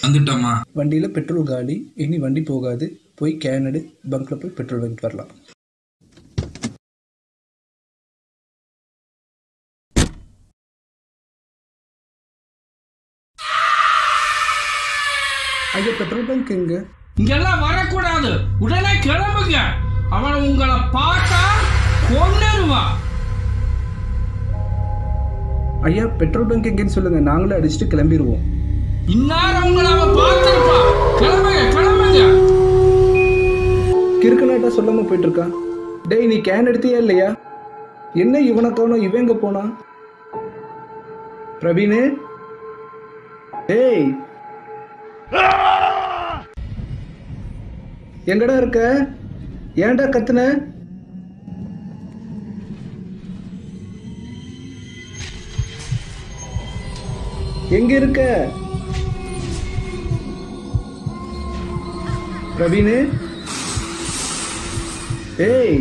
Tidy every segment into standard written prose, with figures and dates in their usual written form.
வந்துட்டோமா? வண்டியில் பெட்ரோல் காலி, இனி வண்டி போகாது. போய் கேன் எடு, பங்க்ல போய் பெட்ரோல் வாங்கிட்டு வரலாம். ஐயா, பெட்ரோல் பங்க் எங்க? இங்கெல்லாம் வரக்கூடாது, உடனே கிளம்புங்க. அவன் உங்களை பார்த்தா கொன்னுருவான். ஐயா, பெட்ரோல் பங்க் எங்கன்னு சொல்லுங்க, நாங்களே அடிச்சுட்டு கிளம்பிடுவோம். இந்நேரம் உங்களை அவன் பார்த்துருப்பான். கிளம்புங்க கிளம்புங்க. கிறுக்கு நாட்டா சொல்லாம போயிட்டு இருக்கான். டேய், நீ கேன் எடுத்தியா இல்லையா? என்ன இவனை காணோம், இவன் எங்க போனா? பிரவீனு, டேய் எங்கடா இருக்க? ஏன்டா கத்துன? எங்க இருக்க பிரவீனு? ஏய்,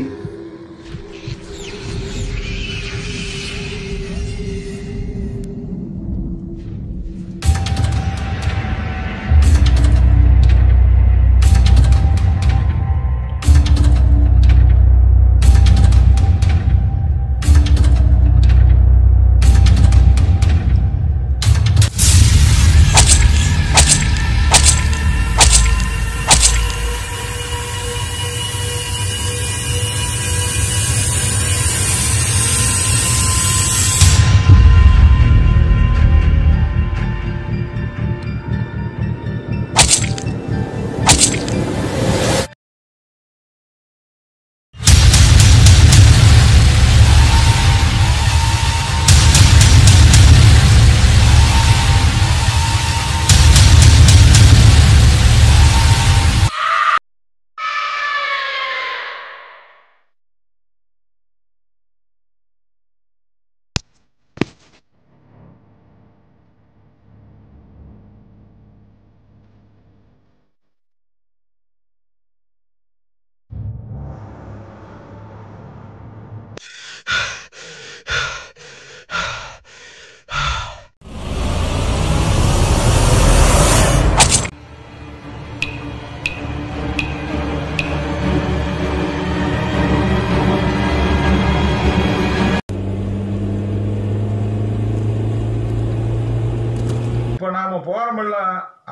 இப்போ நாம போறோம்ல,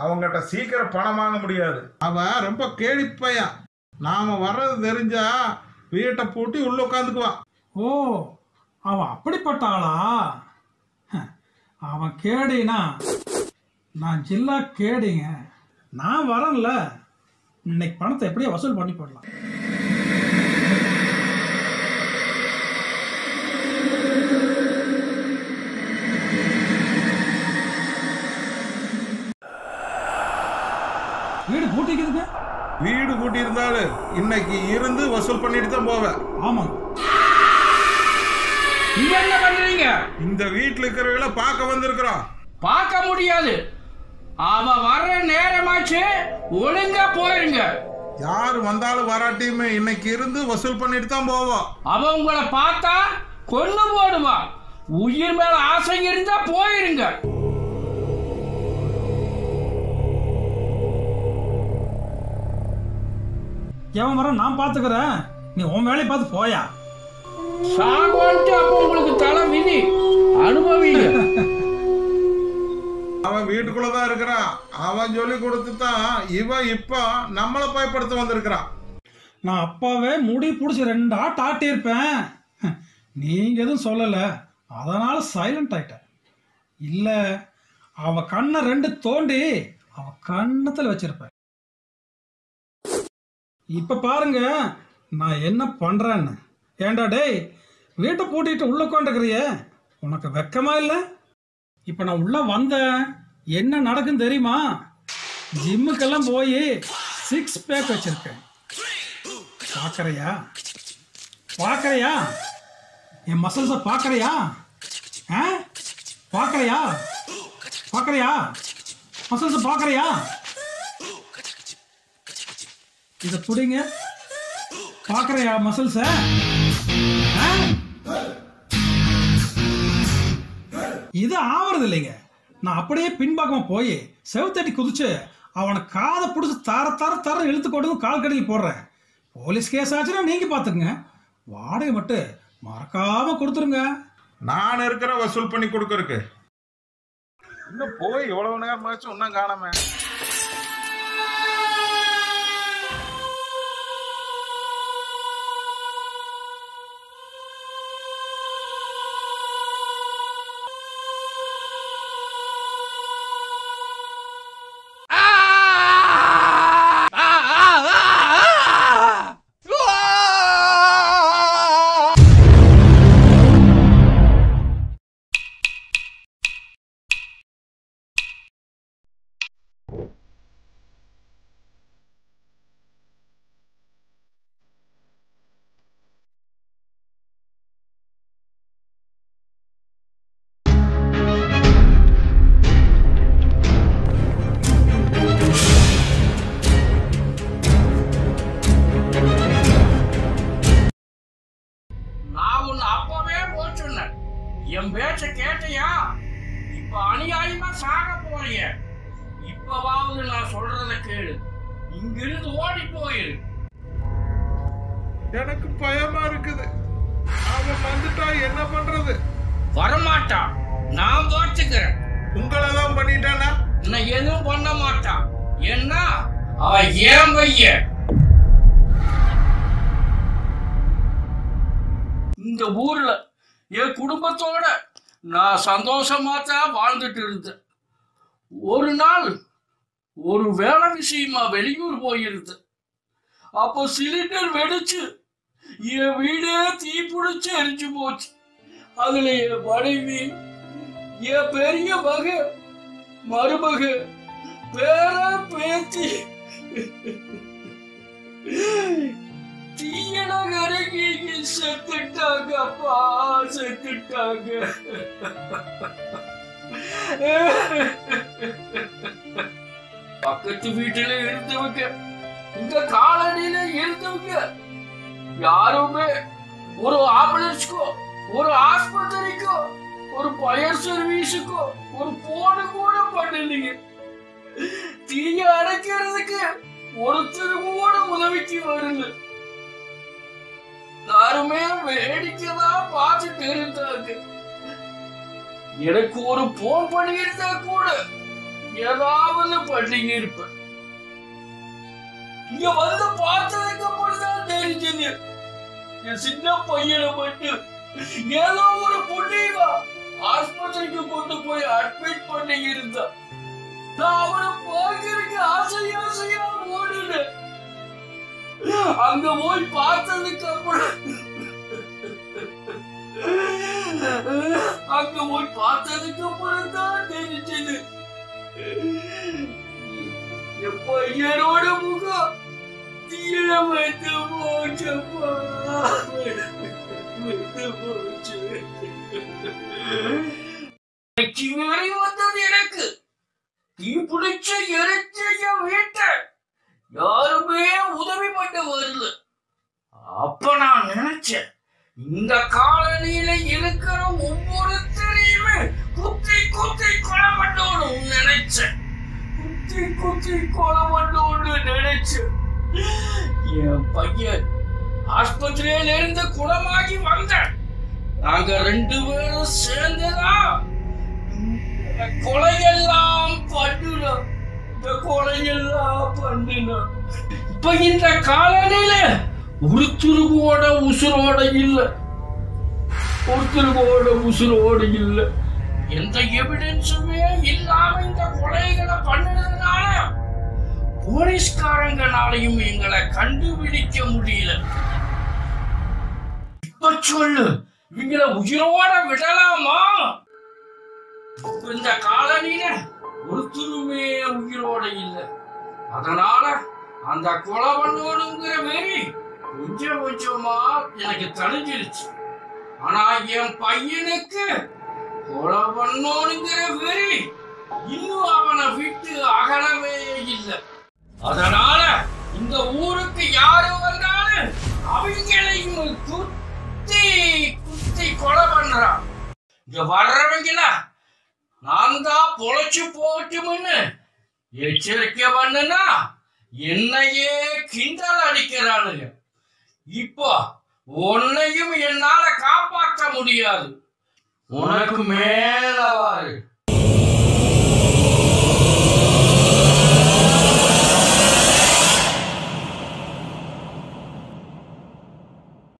அவங்ககிட்ட சீக்கிரம் பணம் வாங்க முடியாது. அவன் ரொம்ப கேடிப்பையன். நாம வர்றது தெரிஞ்சா வீட்டை பூட்டி உள்ள உட்காந்துக்குவான். ஓ, அவன் அப்படிப்பட்ட ஆளா? அவன் கேடினா நான் ஜில்லா கேடிங்க. நான் வரேன்ல, இன்னைக்கு பணத்தை எப்படியோ வசூல் பண்ணி போடலாம். வீடு பூட்டிக்குதுங்க. வீடு பூட்டி இருந்தாலும் இன்னைக்கு இருந்து வசூல் பண்ணிட்டு தான் போவேன். ஆமாங்க. நீங்க என்ன பண்றீங்க? இந்த வீட்டுல இருக்கிறவங்கள பார்க்க வந்திருக்கிறோம். பார்க்க முடியாது, அவன் வர்ற நேரமாச்சு. ஒழுங்கா போயிருங்க. யாரு வந்தாலும் வராட்டியுமே இன்னைக்கு இருந்து வசூல் பண்ணிட்டு தான் போவோம். அவன் உங்களை பார்த்தா கொன்னு போடுவான். உயிர் மேல ஆசை இருந்தா போயிருங்க. எவன் வர நான் பாத்துக்கிறேன், நீ உன் வேலையை பார்த்து போயா. சாகோன்ட்டு அப்ப உங்களுக்கு தலை விதி, அனுபவிங்க. அவன் வீட்டுக்குள்ளதான் இருக்கிறான். அவன் சொல்லி கொடுத்து தான் இவன் இப்ப நம்மளை பயப்படுத்த வந்திருக்கிறான். நான் அப்பாவே முடி பிடிச்சி 2 ஆட்டு ஆட்டியிருப்பேன். நீங்க எதுவும் சொல்லல, அதனால சைலண்ட் ஆயிட்டேன். இல்ல, அவ கண்ணை 2 தோண்டி அவ கண்ணத்துல வச்சிருப்பேன். இப்ப பாருங்க நான் என்ன பண்றேன்னு. ஏண்டா டேய், வீட்டை பூட்டிட்டு உள்ள உட்காந்துக்கிறிய, உனக்கு வெக்கமா இல்லை? இப்ப நான் உள்ள வந்தேன், என்ன நடக்குன்னு தெரியுமா? ஜிம்முக்கெல்லாம் போய் 6 பேக் வச்சிருக்கேன். பாக்கறியா? பாக்கறியா? என் மசில்ஸை பாக்கறியா? பாக்கறியா? பாக்கறியா? மசில்ஸை பாக்கறியா? இதை புடிங்க. பாக்கறியா மசில்ஸை? இது ஆவறது இல்லைங்க. நான் அப்படியே பின்பக்கமா போய் செவுத்தட்டி குதிச்சு அவனை காதை பிடிச்சி தர இழுத்து கொண்டு கால் கடையில் போடுறேன். போலீஸ் கேஸ் ஆச்சுன்னா நீங்க பாத்துக்குங்க. வாடகை மட்டும் மறக்காம கொடுத்துருங்க. நான் இருக்கிற வசூல் பண்ணி கொடுக்கறக்கு. இன்னும் போய் எவ்வளவு நேரம் ஆச்சு இன்னும் காணாம. என் பேச்ச கேட்டியா? இப்ப அநியாயமா சாக போறிய. இப்பவாவது நான் சொல்றத கேளு. இங்கிருந்து ஓடி போயிரு. எனக்கு பயமா இருக்குது. அவன் வந்துட்டா என்ன பண்றது? வரமாட்டான். நான் பார்த்துக்கிறேன். உங்களெல்லாம் பண்ணிட்டானா? நான் எதுவும் பண்ண மாட்டான். என்ன அவன் ஏன் பையன். இந்த ஊர்ல என் குடும்பத்தோட நான் சந்தோஷமா தான் வாழ்ந்துட்டு இருந்தேன். ஒரு நாள் ஒரு வேலை விஷயமா வெளியூர் போயிருந்தேன். அப்போ சிலிண்டர் வெடிச்சு என் வீடே தீப்பிடிச்சு எரிஞ்சு போச்சு. அதுல என் மனைவி, என் பெரிய மக, மருமக, பேர பேத்தி தீயன கருகி செத்துட்டாங்க. அப்பா செத்துட்டாங்க. பக்கத்து வீட்டுல இருந்தவங்க, இந்த காலனியில இருந்தவங்க யாருமே ஒரு ஆம்புலன்ஸ்க்கோ, ஒரு ஆஸ்பத்திரிக்கோ, ஒரு ஃபயர் சர்வீஸுக்கோ ஒரு போன் கூட பண்ணலீங்க. தீய அடைக்கிறதுக்கு ஒருத்தர் கூட உதவிக்கு வரல. யாருமே வேடிக்கைதான் பார்த்துட்டு இருந்தாங்க. எனக்கு ஒரு போன் பண்ணியிருந்தா கூட ஏதாவது பண்ணிங்க இருப்பேன். இங்க வந்து பார்த்ததுக்கு அப்புறம் தான் தெரிஞ்சது, என் சின்ன பையனை மட்டும் ஏதோ ஒரு புள்ளிவா ஆஸ்பத்திரிக்கு கொண்டு போய் அட்மிட் பண்ணி இருந்தா. நான் அவனை பார்க்கறதுக்கு ஆசையா ஓடுனேன். அங்க போய் பார்த்ததுக்கு அப்புறம் தான் தெரிஞ்சது, என் பையனோட முகம் தீர வைத்து போச்சப்பா. வந்தது எனக்கு. தீ பிடிச்ச எரிச்ச என் வீட்டை யாருமே உதவி பண்ண வரல. அப்ப நான் நினைச்சேன், இந்த காலனியில இருக்கிற ஒவ்வொருத்தரையுமே குத்தி கொலை பண்ணணும் நினைச்சேன். குத்தி கொலை பண்ணணும் நினைச்சேன். என் பையன் ஆஸ்பத்திரியில இருந்து குணமாகி வந்த நாங்க 2 பேரும் சேர்ந்துதான் கொலையெல்லாம் பண்ணினோம். இப்ப இந்த காலனியில ஒருத்தருவோட உசுரோட இல்ல. எந்த எவிடன்ஸுமே இல்லாம இந்த கொலைகளை பண்ணதுனால போலீஸ்காரங்கனாலையும் எங்களை கண்டுபிடிக்க முடியல. இப்ப சொல்லு, இவங்களை உயிரோட விடலாமா? இந்த காலனியில ஒருத்தருமே உயிரோட இல்ல. அதனால அந்த கொலை பண்ணணுங்கிற வெறி கொஞ்சமா எனக்கு தணிஞ்சிருச்சு. ஆனா என் பையனுக்கு கொலை பண்ணணுங்கிற வெறி இன்னும் அவனை விட்டு அகலவே இல்லை. அதனால இந்த ஊருக்கு யாரு வந்தாலும் அவங்களையும் குத்தி கொலை பண்றான். இங்க வர்றவங்கள நான் தான் பொழைச்சு போட்டும்னு எச்சரிக்கை பண்ணுனா என்னையே கிண்டல் அடிக்கிறானுங்க. இப்போ உன்னையும் என்னால காப்பாற்ற முடியாது. உனக்கு மேல வாரு.